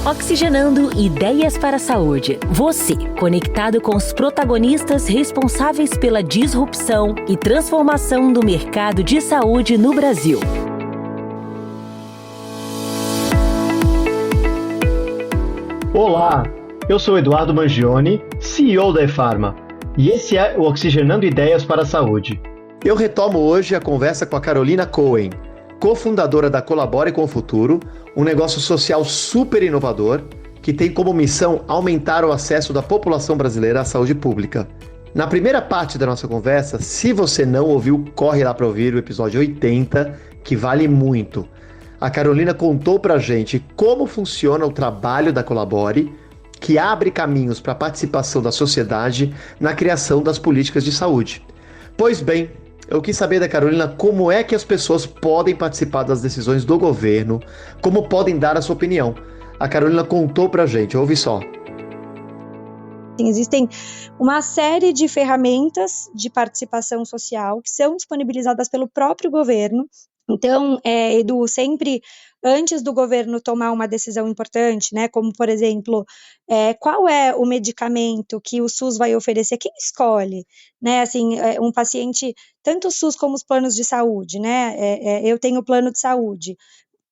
Oxigenando Ideias para a Saúde. Você, conectado com os protagonistas responsáveis pela disrupção e transformação do mercado de saúde no Brasil. Olá, eu sou Eduardo Mangione, CEO da ePharma, e esse é o Oxigenando Ideias para a Saúde. Eu retomo hoje a conversa com a Carolina Cohen, cofundadora da Colabore com o Futuro, um negócio social super inovador que tem como missão aumentar o acesso da população brasileira à saúde pública. Na primeira parte da nossa conversa, se você não ouviu, corre lá para ouvir o episódio 80, que vale muito. A Carolina contou pra gente como funciona o trabalho da Colabore, que abre caminhos para a participação da sociedade na criação das políticas de saúde. Pois bem, eu quis saber da Carolina como é que as pessoas podem participar das decisões do governo, como podem dar a sua opinião. A Carolina contou pra gente, ouve só. Existem uma série de ferramentas de participação social que são disponibilizadas pelo próprio governo. Então, Edu, sempre antes do governo tomar uma decisão importante, né, como, por exemplo, qual é o medicamento que o SUS vai oferecer, quem escolhe, né, assim, um paciente, tanto o SUS como os planos de saúde, né, eu tenho plano de saúde,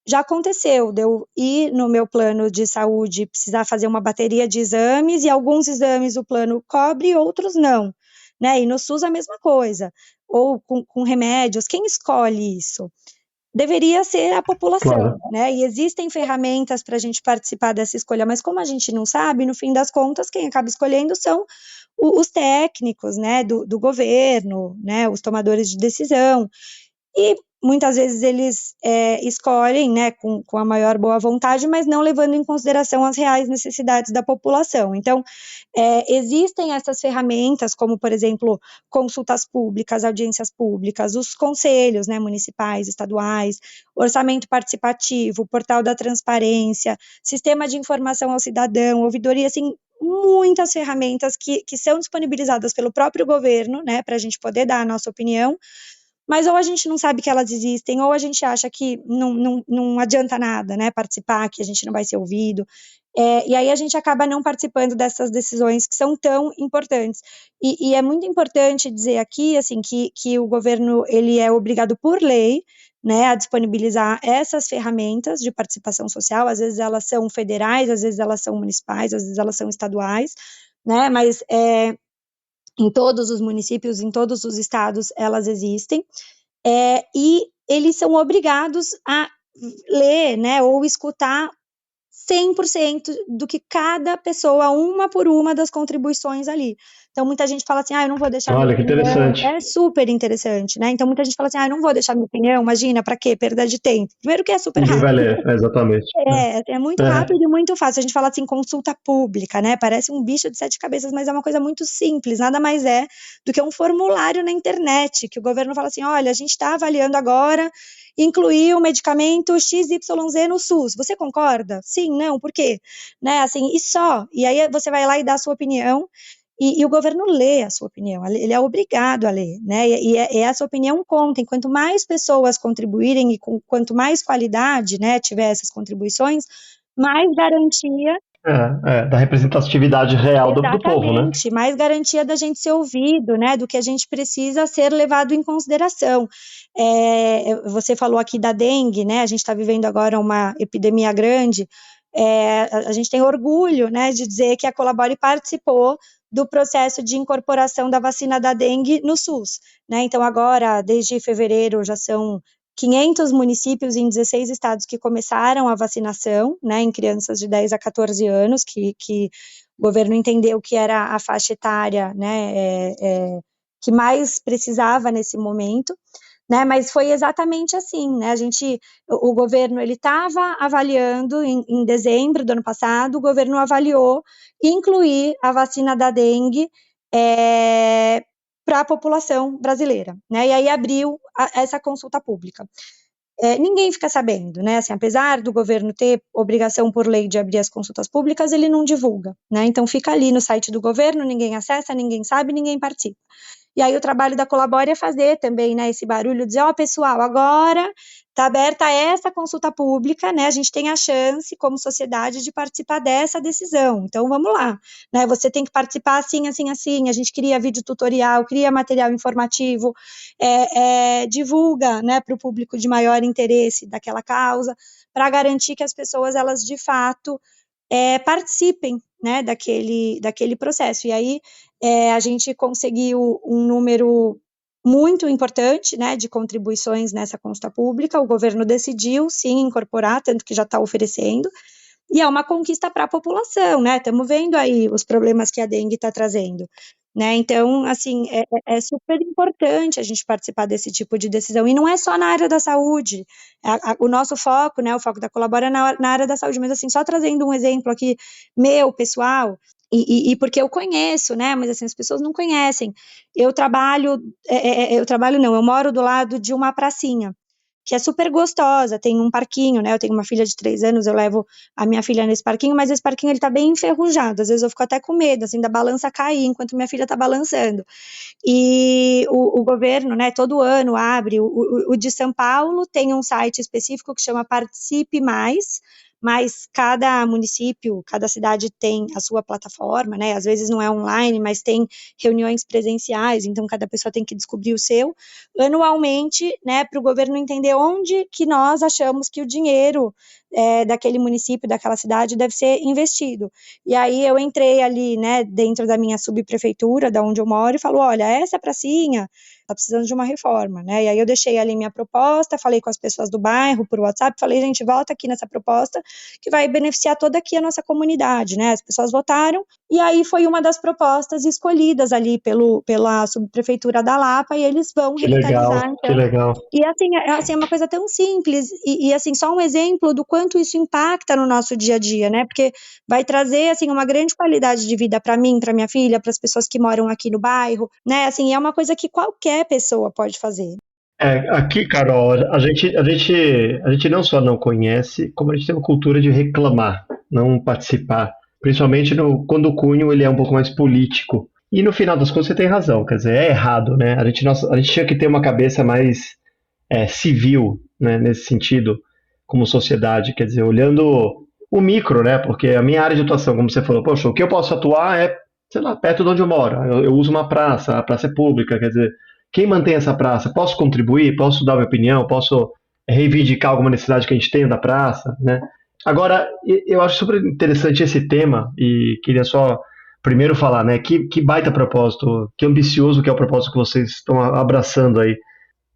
já aconteceu de eu ir no meu plano de saúde, precisar fazer uma bateria de exames, e alguns exames o plano cobre, outros não, né, e no SUS a mesma coisa, ou com remédios, quem escolhe isso? Deveria ser a população, claro, né, e existem ferramentas para a gente participar dessa escolha, mas como a gente não sabe, no fim das contas, quem acaba escolhendo são os técnicos, né, do governo, né, os tomadores de decisão, e muitas vezes eles escolhem, né, com a maior boa vontade, mas não levando em consideração as reais necessidades da população. Então, existem essas ferramentas, como, por exemplo, consultas públicas, audiências públicas, os conselhos, né, municipais, estaduais, orçamento participativo, portal da transparência, sistema de informação ao cidadão, ouvidoria, assim, muitas ferramentas que são disponibilizadas pelo próprio governo, né, para a gente poder dar a nossa opinião, mas ou a gente não sabe que elas existem, ou a gente acha que não adianta nada, né, participar, que a gente não vai ser ouvido, e aí a gente acaba não participando dessas decisões que são tão importantes, e é muito importante dizer aqui, assim, que o governo, ele é obrigado por lei, né, a disponibilizar essas ferramentas de participação social, às vezes elas são federais, às vezes elas são municipais, às vezes elas são estaduais, né, mas em todos os municípios, em todos os estados, elas existem, e eles são obrigados a ler, né, ou escutar 100% do que cada pessoa, uma por uma das contribuições ali. Então, muita gente fala assim, eu não vou deixar minha opinião. Olha, que interessante. É super interessante, né? Então, muita gente fala assim, eu não vou deixar minha opinião, imagina, pra quê? Perda de tempo. Primeiro que é super rápido. Ninguém vai ler, exatamente. É muito rápido e muito fácil. A gente fala assim, consulta pública, né? Parece um bicho de 7 cabeças, mas é uma coisa muito simples, nada mais é do que um formulário na internet, que o governo fala assim, olha, a gente está avaliando agora incluir o medicamento XYZ no SUS. Você concorda? Sim, não, por quê? Né, assim, e só. E aí você vai lá e dá a sua opinião, e o governo lê a sua opinião, ele é obrigado a ler, né, e essa opinião conta, e quanto mais pessoas contribuírem, e quanto mais qualidade, né, tiver essas contribuições, mais garantia... da representatividade real do povo, né? Mais garantia da gente ser ouvido, né, do que a gente precisa ser levado em consideração. Você falou aqui da dengue, né, a gente está vivendo agora uma epidemia grande, a gente tem orgulho, né, de dizer que a Colabore participou do processo de incorporação da vacina da dengue no SUS, né, então agora, desde fevereiro, já são 500 municípios em 16 estados que começaram a vacinação, né, em crianças de 10 a 14 anos, que o governo entendeu que era a faixa etária, né, que mais precisava nesse momento, né, mas foi exatamente assim, né, o governo, ele estava avaliando em dezembro do ano passado, o governo avaliou incluir a vacina da dengue para a população brasileira, né, e aí abriu essa consulta pública. Ninguém fica sabendo, né, assim, apesar do governo ter obrigação por lei de abrir as consultas públicas, ele não divulga, né, então fica ali no site do governo, ninguém acessa, ninguém sabe, ninguém participa. E aí o trabalho da Colabore é fazer também, né, esse barulho, dizer, ó, pessoal, agora está aberta essa consulta pública, né, a gente tem a chance, como sociedade, de participar dessa decisão, então vamos lá, né, você tem que participar assim, assim, assim, a gente cria vídeo tutorial, cria material informativo, divulga, né, para o público de maior interesse daquela causa, para garantir que as pessoas, elas de fato participem, né, daquele processo. E aí a gente conseguiu um número muito importante, né, de contribuições nessa consulta pública. O governo decidiu, sim, incorporar, tanto que já está oferecendo, e é uma conquista para a população, né? Estamos vendo aí os problemas que a dengue está trazendo, né? Então, assim, é super importante a gente participar desse tipo de decisão, e não é só na área da saúde, o nosso foco, né, o foco da Colabora é na área da saúde, mas assim, só trazendo um exemplo aqui, meu, pessoal, e porque eu conheço, né, mas assim, as pessoas não conhecem, eu moro do lado de uma pracinha, que é super gostosa, tem um parquinho, né, eu tenho uma filha de 3 anos, eu levo a minha filha nesse parquinho, mas esse parquinho ele tá bem enferrujado, às vezes eu fico até com medo, assim, da balança cair enquanto minha filha tá balançando, e o governo, né, todo ano abre, o de São Paulo tem um site específico que chama Participe Mais, mas cada município, cada cidade tem a sua plataforma, né, às vezes não é online, mas tem reuniões presenciais, então cada pessoa tem que descobrir o seu, anualmente, né, para o governo entender onde que nós achamos que o dinheiro daquele município, daquela cidade deve ser investido. E aí eu entrei ali, né, dentro da minha subprefeitura, da onde eu moro, e falo, olha, essa pracinha tá precisando de uma reforma, né, e aí eu deixei ali minha proposta, falei com as pessoas do bairro por WhatsApp, falei, gente, vota aqui nessa proposta, que vai beneficiar toda aqui a nossa comunidade, né, as pessoas votaram, e aí foi uma das propostas escolhidas ali pela subprefeitura da Lapa, e eles vão revitalizar, então. Que legal. E assim, é uma coisa tão simples, e assim, só um exemplo do quanto isso impacta no nosso dia a dia, né, porque vai trazer, assim, uma grande qualidade de vida para mim, para minha filha, para as pessoas que moram aqui no bairro, né, assim, é uma coisa que qualquer pessoa pode fazer. Aqui, Carol, a gente não só não conhece, como a gente tem uma cultura de reclamar, não participar. Principalmente quando o cunho ele é um pouco mais político. E no final das contas você tem razão, quer dizer, é errado, né? A gente tinha que ter uma cabeça mais civil, né, nesse sentido, como sociedade, quer dizer, olhando o micro, né? Porque a minha área de atuação, como você falou, poxa, o que eu posso atuar é, sei lá, perto de onde eu moro. Eu uso uma praça, a praça é pública, quer dizer, quem mantém essa praça? Posso contribuir? Posso dar minha opinião? Posso reivindicar alguma necessidade que a gente tem da praça, né? Agora, eu acho super interessante esse tema e queria só primeiro falar, né, que baita propósito, que ambicioso que é o propósito que vocês estão abraçando aí,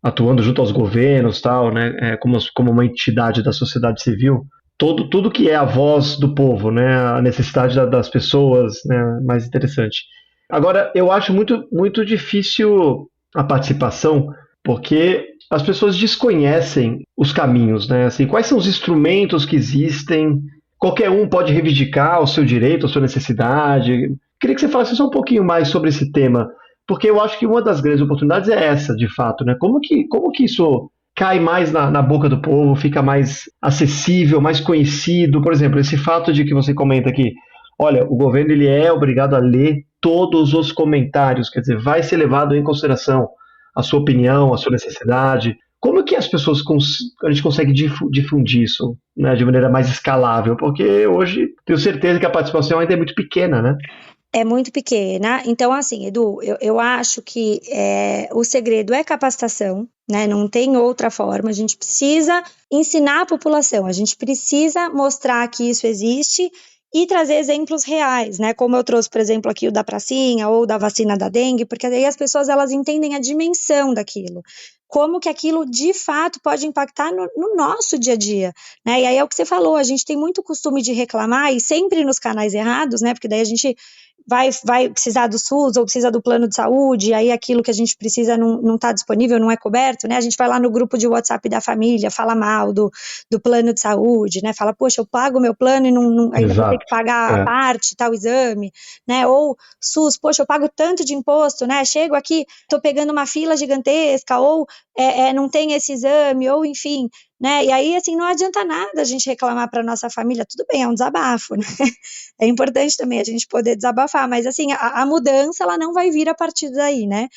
atuando junto aos governos, tal, né, como uma entidade da sociedade civil, tudo que é a voz do povo, né, a necessidade das pessoas, né, mais interessante. Agora, eu acho muito, muito difícil a participação, porque as pessoas desconhecem os caminhos, né? Assim, quais são os instrumentos que existem? Qualquer um pode reivindicar o seu direito, a sua necessidade. Queria que você falasse só um pouquinho mais sobre esse tema, porque eu acho que uma das grandes oportunidades é essa, de fato, né? Como que isso cai mais na boca do povo, fica mais acessível, mais conhecido? Por exemplo, esse fato de que você comenta aqui, olha, o governo ele é obrigado a ler todos os comentários, quer dizer, vai ser levado em consideração a sua opinião, a sua necessidade. Como que as pessoas a gente consegue difundir isso, né, de maneira mais escalável? Porque hoje tenho certeza que a participação ainda é muito pequena, né? É muito pequena, então assim, Edu, eu acho que o segredo é capacitação, né, não tem outra forma, a gente precisa ensinar a população, a gente precisa mostrar que isso existe e trazer exemplos reais, né, como eu trouxe, por exemplo, aqui o da pracinha ou da vacina da dengue, porque aí as pessoas, elas entendem a dimensão daquilo, como que aquilo de fato pode impactar no nosso dia a dia, né, e aí é o que você falou, a gente tem muito costume de reclamar e sempre nos canais errados, né, porque daí a gente vai precisar do SUS ou precisa do plano de saúde, e aí aquilo que a gente precisa não está disponível, não é coberto, né, a gente vai lá no grupo de WhatsApp da família, fala mal do plano de saúde, né, fala, poxa, eu pago o meu plano e ainda vou ter que pagar a parte, tal exame, né, ou SUS, poxa, eu pago tanto de imposto, né, chego aqui, tô pegando uma fila gigantesca, ou não tem esse exame, ou enfim, né, e aí assim, não adianta nada a gente reclamar para nossa família, tudo bem, é um desabafo, né, é importante também a gente poder desabafar, mas assim, a mudança ela não vai vir a partir daí, né,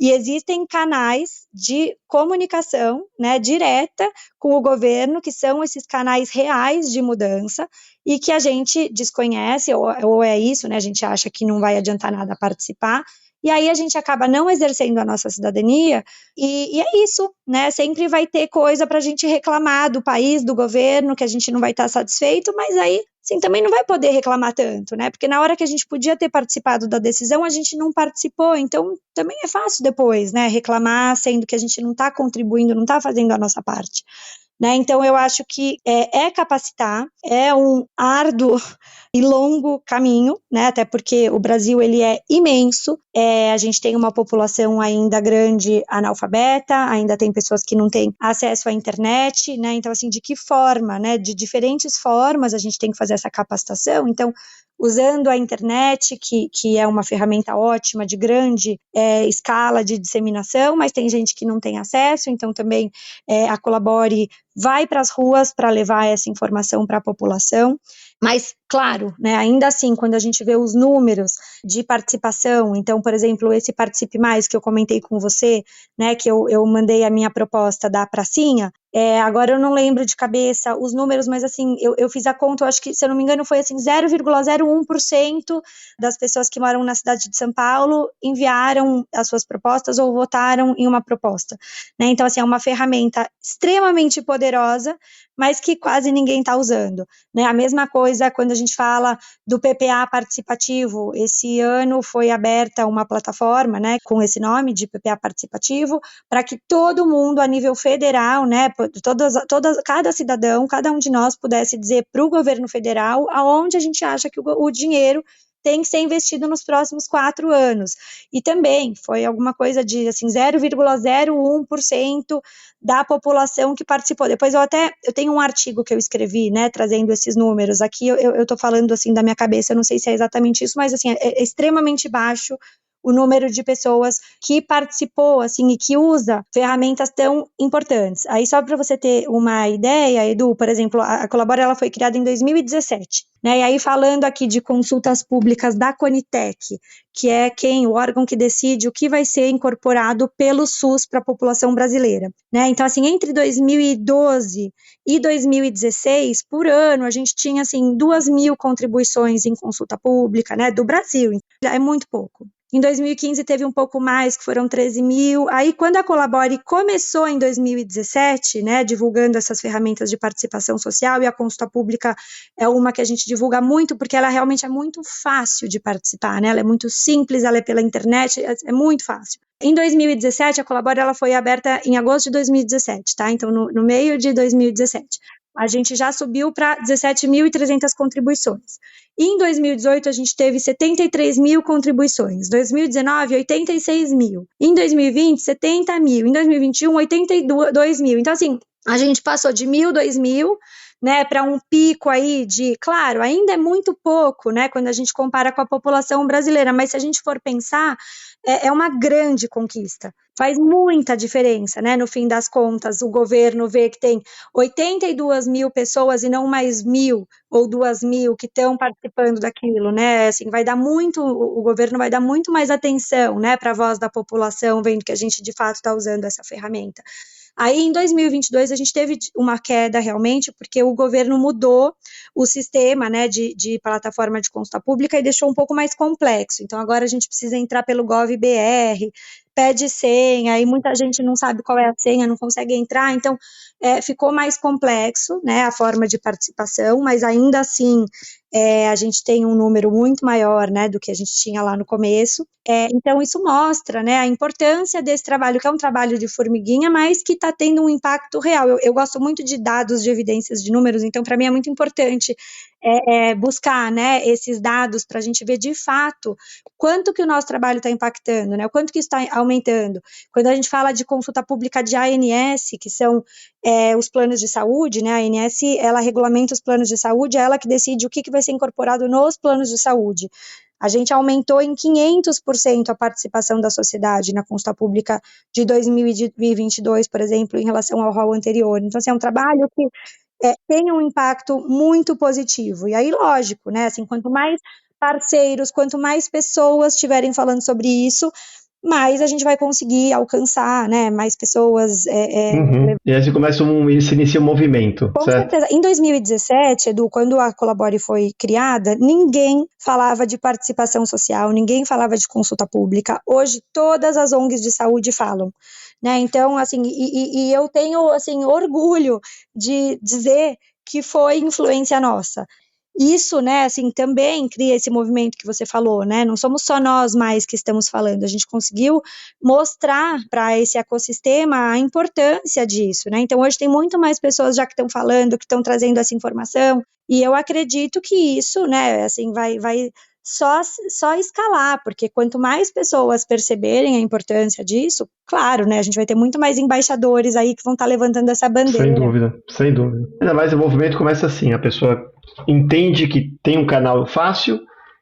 E existem canais de comunicação, né, direta com o governo, que são esses canais reais de mudança, e que a gente desconhece, ou é isso, né, a gente acha que não vai adiantar nada participar, e aí a gente acaba não exercendo a nossa cidadania, e é isso, né, sempre vai ter coisa para a gente reclamar do país, do governo, que a gente não vai estar satisfeito, mas aí, sim, também não vai poder reclamar tanto, né, porque na hora que a gente podia ter participado da decisão, a gente não participou, então também é fácil depois, né, reclamar, sendo que a gente não está contribuindo, não está fazendo a nossa parte. Né? Então, eu acho que é capacitar, é um árduo e longo caminho, né? Até porque o Brasil ele é imenso, a gente tem uma população ainda grande analfabeta, ainda tem pessoas que não têm acesso à internet, né? Então, assim, de que forma, né? De diferentes formas a gente tem que fazer essa capacitação. Então, usando a internet, que é uma ferramenta ótima, de grande escala de disseminação, mas tem gente que não tem acesso, então também a Colabore vai para as ruas para levar essa informação para a população. Mas, claro, né, ainda assim, quando a gente vê os números de participação, então, por exemplo, esse Participe Mais que eu comentei com você, né, que eu mandei a minha proposta da pracinha, agora eu não lembro de cabeça os números, mas assim, eu fiz a conta, eu acho que, se eu não me engano, foi assim, 0,01% das pessoas que moram na cidade de São Paulo enviaram as suas propostas ou votaram em uma proposta, né? Então, assim, é uma ferramenta extremamente poderosa, mas que quase ninguém está usando, né? A mesma coisa quando a gente fala do PPA participativo. Esse ano foi aberta uma plataforma, né, com esse nome de PPA participativo, para que todo mundo a nível federal, né, cada cidadão, cada um de nós pudesse dizer para o governo federal aonde a gente acha que o dinheiro tem que ser investido nos próximos 4 anos. E também foi alguma coisa de assim, 0,01% da população que participou. Depois eu tenho um artigo que eu escrevi, né, trazendo esses números. Aqui eu tô falando assim da minha cabeça, eu não sei se é exatamente isso, mas assim, é extremamente baixo o número de pessoas que participou, assim, e que usa ferramentas tão importantes. Aí, só para você ter uma ideia, Edu, por exemplo, a Colabore, ela foi criada em 2017, né, e aí falando aqui de consultas públicas da Conitec, que é o órgão que decide o que vai ser incorporado pelo SUS para a população brasileira, né, então, assim, entre 2012 e 2016, por ano, a gente tinha, assim, 2.000 contribuições em consulta pública, né, do Brasil, é muito pouco. Em 2015 teve um pouco mais, que foram 13.000. Aí, quando a Colabore começou em 2017, né, divulgando essas ferramentas de participação social, e a consulta pública é uma que a gente divulga muito, porque ela realmente é muito fácil de participar, né? Ela é muito simples, ela é pela internet, é muito fácil. Em 2017, a Colabore ela foi aberta em agosto de 2017, tá? Então, no meio de 2017. A gente já subiu para 17.300 contribuições. E em 2018, a gente teve 73.000 contribuições. 2019, 86.000. Em 2020, 70.000. Em 2021, 82.000. Então, assim, a gente passou de 1.000, 2.000, né, para um pico aí de, claro, ainda é muito pouco, né, quando a gente compara com a população brasileira, mas se a gente for pensar, é uma grande conquista. Faz muita diferença, né, no fim das contas, o governo vê que tem 82.000 pessoas e não mais 1.000 ou 2.000 que estão participando daquilo, né, assim, o governo vai dar muito mais atenção, né, para a voz da população, vendo que a gente de fato está usando essa ferramenta. Aí, em 2022, a gente teve uma queda realmente, porque o governo mudou o sistema, né, de plataforma de consulta pública e deixou um pouco mais complexo. Então, agora a gente precisa entrar pelo Gov.br, pede senha, aí muita gente não sabe qual é a senha, não consegue entrar, então ficou mais complexo, né, a forma de participação, mas ainda assim a gente tem um número muito maior, né, do que a gente tinha lá no começo. Então isso mostra, né, a importância desse trabalho, que é um trabalho de formiguinha, mas que está tendo um impacto real. Eu gosto muito de dados, de evidências, de números, então para mim é muito importante buscar, né, esses dados para a gente ver de fato quanto que o nosso trabalho está impactando, né, o quanto que isso está aumentando. Quando a gente fala de consulta pública de ANS, que são os planos de saúde, né, a ANS, ela regulamenta os planos de saúde, é ela que decide o que vai ser incorporado nos planos de saúde. A gente aumentou em 500% a participação da sociedade na consulta pública de 2022, por exemplo, em relação ao rol anterior. Então, assim, é um trabalho que tem um impacto muito positivo. E aí, lógico, né, assim, quanto mais parceiros, quanto mais pessoas estiverem falando sobre isso, mais a gente vai conseguir alcançar, né, mais pessoas. E aí se inicia um movimento, Com certo? certeza. Em 2017, Edu, quando a Colabore foi criada, ninguém falava de participação social, ninguém falava de consulta pública. Hoje, todas as ONGs de saúde falam, né? Então, assim, e eu tenho, assim, orgulho de dizer que foi influência nossa. Isso, né, assim, também cria esse movimento que você falou, né? Não somos só nós mais que estamos falando, a gente conseguiu mostrar para esse ecossistema a importância disso, né? Então hoje tem muito mais pessoas já que estão falando, que estão trazendo essa informação, e eu acredito que isso, né, assim, vai só escalar, porque quanto mais pessoas perceberem a importância disso, claro, né, a gente vai ter muito mais embaixadores aí que vão estar levantando essa bandeira. Sem dúvida, sem dúvida. Ainda mais o movimento começa assim, a pessoa entende que tem um canal fácil,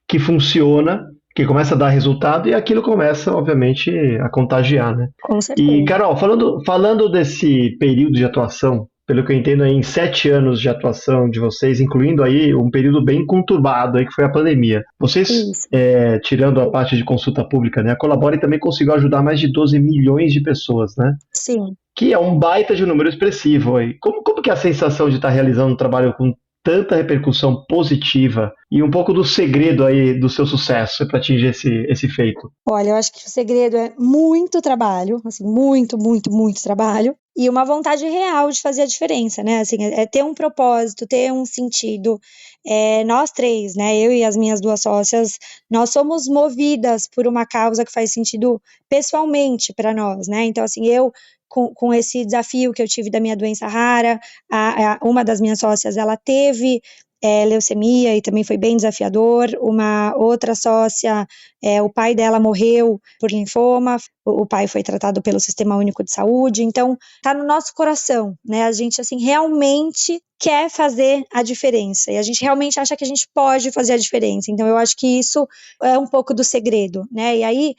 que funciona, que começa a dar resultado e aquilo começa, obviamente, a contagiar, né? Com certeza. E, Carol, falando desse período de atuação, pelo que eu entendo aí, em 7 anos de atuação de vocês, incluindo aí um período bem conturbado aí que foi a pandemia. Vocês, tirando a parte de consulta pública, né, a Colabore também conseguiu ajudar mais de 12 milhões de pessoas, né? Sim. Que é um baita de um número expressivo aí. Como que é a sensação de estar realizando um trabalho com tanta repercussão positiva e um pouco do segredo aí do seu sucesso para atingir esse feito? Olha, eu acho que o segredo é muito trabalho, assim, muito, muito, muito trabalho, e uma vontade real de fazer a diferença, né, assim, é ter um propósito, ter um sentido. Nós três, né, eu e as minhas 2 sócias, nós somos movidas por uma causa que faz sentido pessoalmente para nós, né, então, assim, eu com esse desafio que eu tive da minha doença rara, uma das minhas sócias, ela teve leucemia e também foi bem desafiador. Uma outra sócia, o pai dela morreu por linfoma, o pai foi tratado pelo Sistema Único de Saúde, então tá no nosso coração, né? A gente, assim, realmente quer fazer a diferença e a gente realmente acha que a gente pode fazer a diferença, então eu acho que isso é um pouco do segredo, né? E aí,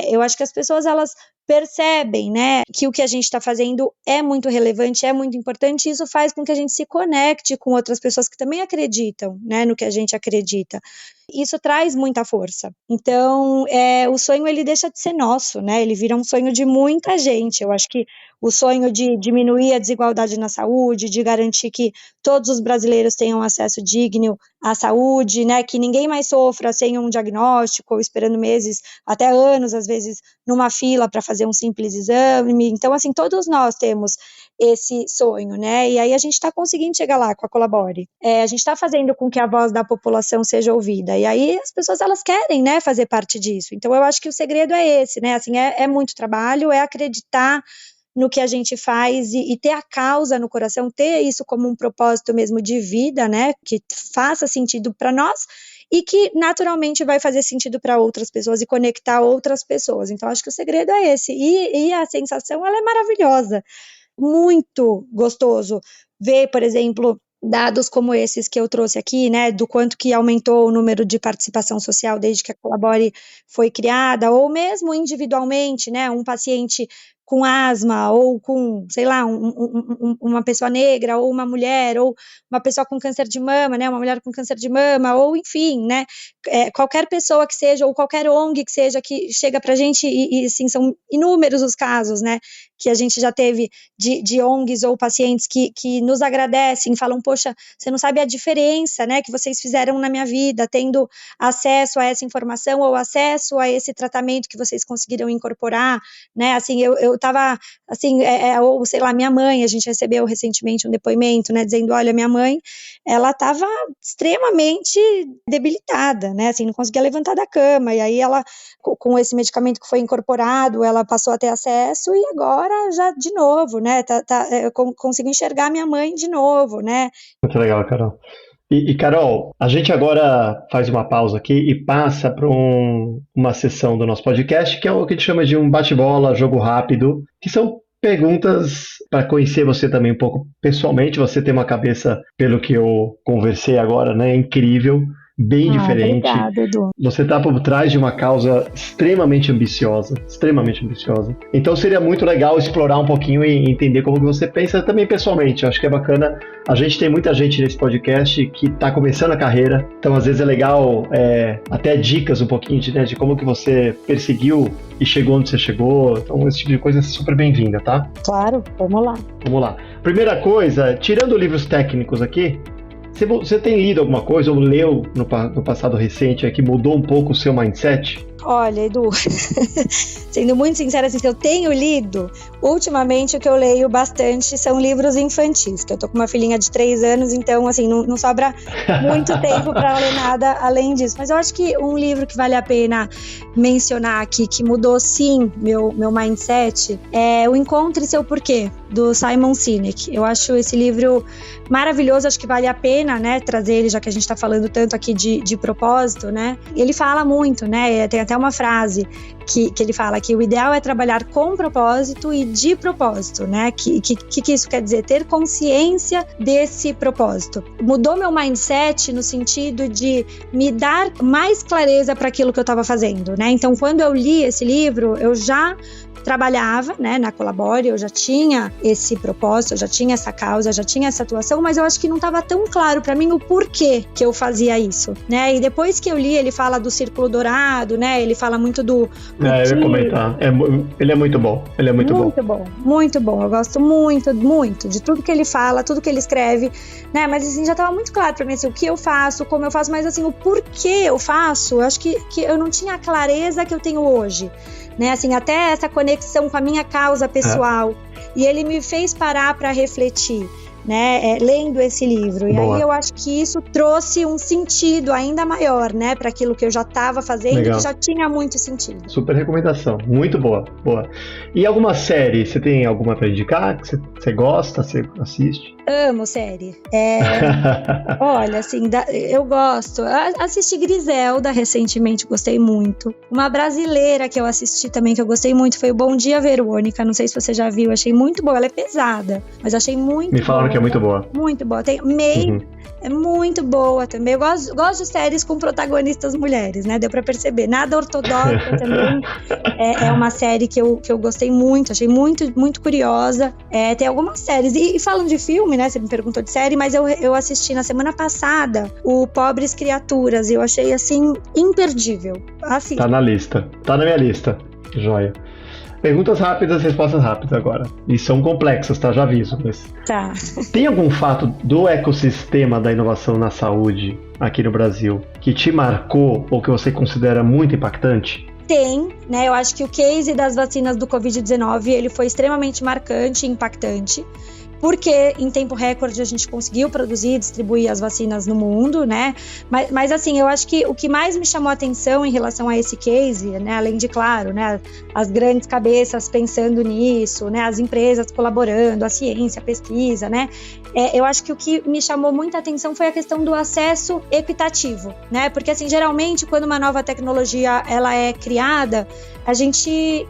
eu acho que as pessoas, elas percebem, né, que o que a gente está fazendo é muito relevante, é muito importante, e isso faz com que a gente se conecte com outras pessoas que também acreditam, né, no que a gente acredita. Isso traz muita força. Então, o sonho, ele deixa de ser nosso, né, ele vira um sonho de muita gente. Eu acho que o sonho de diminuir a desigualdade na saúde, de garantir que todos os brasileiros tenham acesso digno à saúde, né, que ninguém mais sofra sem um diagnóstico, ou esperando meses, até anos, às vezes, numa fila para fazer um simples exame. Então, assim, todos nós temos esse sonho, né, e aí a gente está conseguindo chegar lá com a Colabore. A gente está fazendo com que a voz da população seja ouvida, e aí as pessoas, elas querem, né, fazer parte disso. Então, eu acho que o segredo é esse, né, assim, é muito trabalho, é acreditar no que a gente faz e ter a causa no coração, ter isso como um propósito mesmo de vida, né, que faça sentido para nós e que naturalmente vai fazer sentido para outras pessoas e conectar outras pessoas. Então, acho que o segredo é esse, e a sensação, ela é maravilhosa, muito gostoso ver, por exemplo, dados como esses que eu trouxe aqui, né, do quanto que aumentou o número de participação social desde que a Colabore foi criada, ou mesmo individualmente, né, um paciente com asma, ou com, sei lá, uma pessoa negra, ou uma mulher, ou uma pessoa com câncer de mama, né, uma mulher com câncer de mama, ou enfim, né, qualquer pessoa que seja, ou qualquer ONG que seja, que chega pra gente, e assim, são inúmeros os casos, né, que a gente já teve de ONGs ou pacientes que nos agradecem, falam, poxa, você não sabe a diferença, né, que vocês fizeram na minha vida, tendo acesso a essa informação, ou acesso a esse tratamento que vocês conseguiram incorporar, né, assim, eu tava, assim, ou sei lá, minha mãe, a gente recebeu recentemente um depoimento, né, dizendo, olha, minha mãe, ela tava extremamente debilitada, né, assim, não conseguia levantar da cama, e aí ela, com esse medicamento que foi incorporado, ela passou a ter acesso, e agora já de novo, né, eu consigo enxergar minha mãe de novo, né. Muito legal, Carol. E Carol, a gente agora faz uma pausa aqui e passa para uma sessão do nosso podcast, que é o que a gente chama de um bate-bola, jogo rápido, que são perguntas para conhecer você também um pouco pessoalmente. Você tem uma cabeça, pelo que eu conversei agora, né, incrível, bem diferente. Obrigada, Edu. Você está por trás de uma causa extremamente ambiciosa. Então seria muito legal explorar um pouquinho e entender como que você pensa também pessoalmente. Eu acho que é bacana. A gente tem muita gente nesse podcast que está começando a carreira, então às vezes é legal até dicas um pouquinho de como que você perseguiu e chegou onde você chegou. Então esse tipo de coisa é super bem-vinda, tá? Claro, vamos lá. Primeira coisa, tirando livros técnicos aqui, você tem lido alguma coisa ou leu no passado recente que mudou um pouco o seu mindset? Olha, Edu, sendo muito sincera, assim, que eu tenho lido, ultimamente o que eu leio bastante são livros infantis, que eu tô com uma filhinha de 3 anos, então, assim, não sobra muito tempo para ler nada além disso. Mas eu acho que um livro que vale a pena mencionar aqui, que mudou, sim, meu mindset, é O Encontre Seu Porquê, do Simon Sinek. Eu acho esse livro maravilhoso, acho que vale a pena, né, trazer ele, já que a gente tá falando tanto aqui de propósito, né? Ele fala muito, né, tem até uma frase que ele fala que o ideal é trabalhar com propósito e de propósito, né? Que isso quer dizer? Ter consciência desse propósito. Mudou meu mindset no sentido de me dar mais clareza para aquilo que eu estava fazendo, né? Então, quando eu li esse livro, eu já trabalhava, né, na Colabore, eu já tinha esse propósito, eu já tinha essa causa, já tinha essa atuação, mas eu acho que não estava tão claro para mim o porquê que eu fazia isso, né? E depois que eu li, ele fala do círculo dourado, né? Ele fala muito do... eu ia comentar. Ele é muito bom. Muito bom. Eu gosto muito de tudo que ele fala, tudo que ele escreve, né? Mas assim, já estava muito claro para mim assim, o que eu faço, como eu faço, mas assim, o porquê eu faço, eu acho que eu não tinha a clareza que eu tenho hoje. Né, assim, até essa conexão com a minha causa pessoal. E ele me fez parar para refletir, né, lendo esse livro. E Boa. aí eu acho que isso trouxe um sentido ainda maior, né, para aquilo que eu já estava fazendo. Legal. Que já tinha muito sentido. Super recomendação, muito boa. E alguma série, você tem alguma para indicar que você gosta, você assiste? Amo série. Olha, assim, eu gosto. Assisti Griselda recentemente, gostei muito. Uma brasileira que eu assisti também, que eu gostei muito, foi o Bom Dia, Verônica. Não sei se você já viu, achei muito boa. Ela é pesada, mas achei muito Me falaram boa. Que é muito boa. Muito boa. Tem May, é muito boa também. Eu gosto de séries com protagonistas mulheres, né? Deu pra perceber. Nada Ortodoxa também. É uma série que eu gostei muito, achei muito, muito curiosa. Tem algumas séries. E falando de filme, né? Você me perguntou de série, mas eu assisti na semana passada o Pobres Criaturas e eu achei, assim, imperdível. Assim. Tá na minha lista. Joia. Perguntas rápidas, respostas rápidas agora. E são complexas, tá? Já aviso. Mas... Tá. Tem algum fato do ecossistema da inovação na saúde aqui no Brasil que te marcou ou que você considera muito impactante? Tem, né? Eu acho que o case das vacinas do Covid-19, ele foi extremamente marcante e impactante. Porque em tempo recorde a gente conseguiu produzir e distribuir as vacinas no mundo, né? Mas assim, eu acho que o que mais me chamou a atenção em relação a esse case, né? Além de, claro, né, as grandes cabeças pensando nisso, né? As empresas colaborando, a ciência, a pesquisa, né? Eu acho que o que me chamou muita atenção foi a questão do acesso equitativo, né? Porque assim, geralmente quando uma nova tecnologia ela é criada, a gente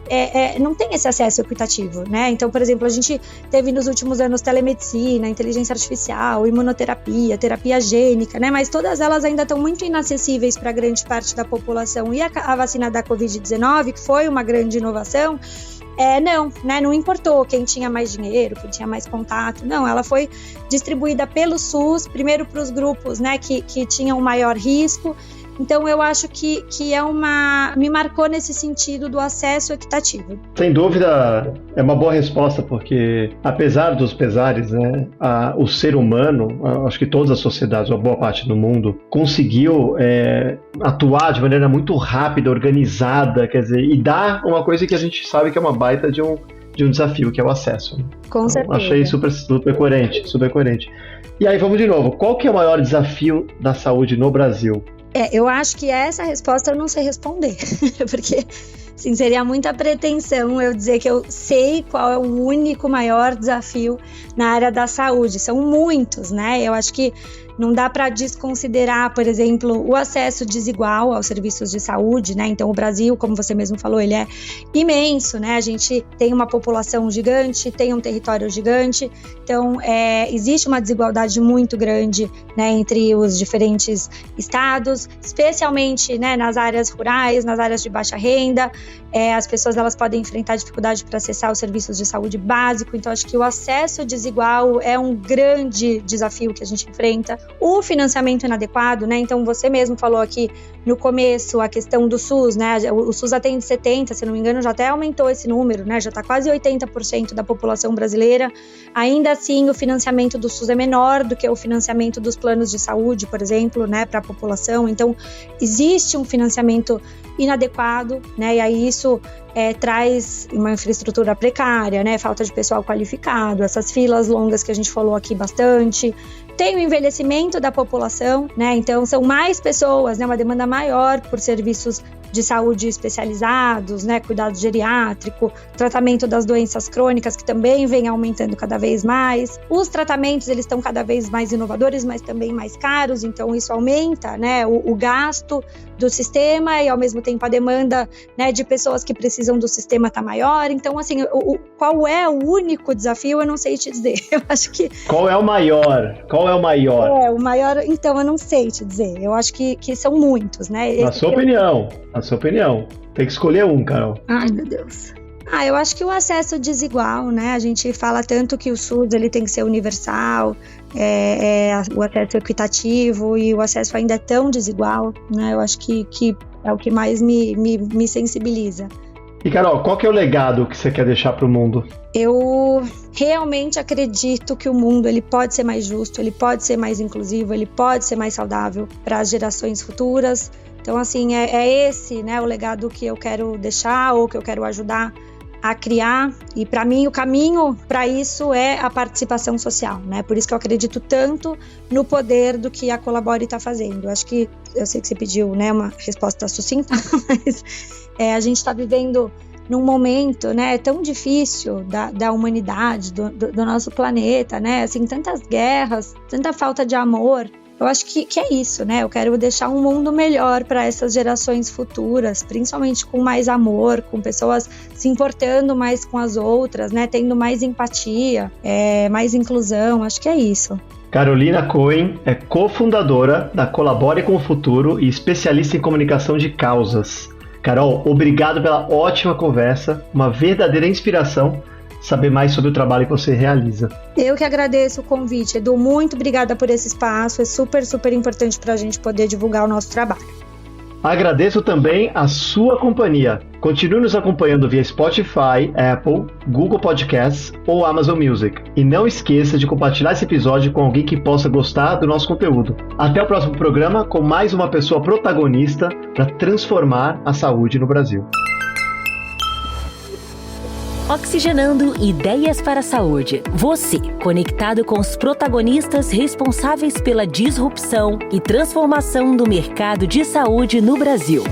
não tem esse acesso equitativo, né? Então, por exemplo, a gente teve nos últimos anos telemedicina, inteligência artificial, imunoterapia, terapia gênica, né? Mas todas elas ainda estão muito inacessíveis para grande parte da população. E a vacina da Covid-19, que foi uma grande inovação, não importou quem tinha mais dinheiro, quem tinha mais contato, não, ela foi distribuída pelo SUS, primeiro para os grupos, né, que tinham maior risco. Então eu acho que me marcou nesse sentido do acesso equitativo. Sem dúvida, é uma boa resposta, porque apesar dos pesares, né, o ser humano, acho que todas as sociedades, uma boa parte do mundo, conseguiu atuar de maneira muito rápida, organizada, quer dizer, e dar uma coisa que a gente sabe que é uma baita de um desafio, que é o acesso. Né? Com certeza. Achei super coerente. E aí vamos de novo, qual que é o maior desafio da saúde no Brasil? Eu acho que essa resposta eu não sei responder, porque Assim, seria muita pretensão eu dizer que eu sei qual é o único maior desafio na área da saúde. São muitos, né? Eu acho que não dá para desconsiderar, por exemplo, o acesso desigual aos serviços de saúde, né? Então, o Brasil, como você mesmo falou, ele é imenso, né? A gente tem uma população gigante, tem um território gigante, então existe uma desigualdade muito grande, né, entre os diferentes estados, especialmente, né, nas áreas rurais, nas áreas de baixa renda. As pessoas elas podem enfrentar dificuldade para acessar os serviços de saúde básico, então acho que o acesso desigual é um grande desafio que a gente enfrenta. O financiamento inadequado, né? Então você mesmo falou aqui no começo a questão do SUS, né? O SUS atende 70%, se não me engano, já até aumentou esse número, né? Já está quase 80% da população brasileira. Ainda assim, o financiamento do SUS é menor do que o financiamento dos planos de saúde, por exemplo, né? Para a população. Então, existe um financiamento inadequado, né? E aí isso traz uma infraestrutura precária, né? Falta de pessoal qualificado, essas filas longas que a gente falou aqui bastante. Tem o envelhecimento da população, né? Então são mais pessoas, né? Uma demanda maior por serviços de saúde especializados, né? Cuidado geriátrico, tratamento das doenças crônicas, que também vem aumentando cada vez mais. Os tratamentos, eles estão cada vez mais inovadores, mas também mais caros, então isso aumenta, né? O gasto do sistema e, ao mesmo tempo, a demanda, né, de pessoas que precisam do sistema está maior. Então, assim, qual é o único desafio? Eu não sei te dizer. Eu acho que... Qual é o maior? O maior, então, eu não sei te dizer. Eu acho que são muitos, né? Na sua opinião. Tem que escolher um, Carol. Ai, meu Deus. Eu acho que o acesso desigual, né? A gente fala tanto que o SUS ele tem que ser universal, o acesso equitativo, e o acesso ainda é tão desigual, né? Eu acho que é o que mais me sensibiliza. E, Carol, qual que é o legado que você quer deixar para o mundo? Eu realmente acredito que o mundo ele pode ser mais justo, ele pode ser mais inclusivo, ele pode ser mais saudável para as gerações futuras. Então, assim, é esse, né, o legado que eu quero deixar ou que eu quero ajudar a criar. E, para mim, o caminho para isso é a participação social, né? Por isso que eu acredito tanto no poder do que a Colabore está fazendo. Eu sei que você pediu, né, uma resposta sucinta, mas a gente está vivendo num momento, né, tão difícil da humanidade, do nosso planeta, né? Assim, tantas guerras, tanta falta de amor. Eu acho que é isso, né? Eu quero deixar um mundo melhor para essas gerações futuras, principalmente com mais amor, com pessoas se importando mais com as outras, né? Tendo mais empatia, mais inclusão. Acho que é isso. Carolina Cohen é cofundadora da Colabore com o Futuro e especialista em comunicação de causas. Carol, obrigado pela ótima conversa, uma verdadeira inspiração saber mais sobre o trabalho que você realiza. Eu que agradeço o convite, Edu, muito obrigada por esse espaço, é super, super importante para a gente poder divulgar o nosso trabalho. Agradeço também a sua companhia. Continue nos acompanhando via Spotify, Apple, Google Podcasts ou Amazon Music. E não esqueça de compartilhar esse episódio com alguém que possa gostar do nosso conteúdo. Até o próximo programa com mais uma pessoa protagonista para transformar a saúde no Brasil. Oxigenando Ideias para a Saúde. Você, conectado com os protagonistas responsáveis pela disrupção e transformação do mercado de saúde no Brasil.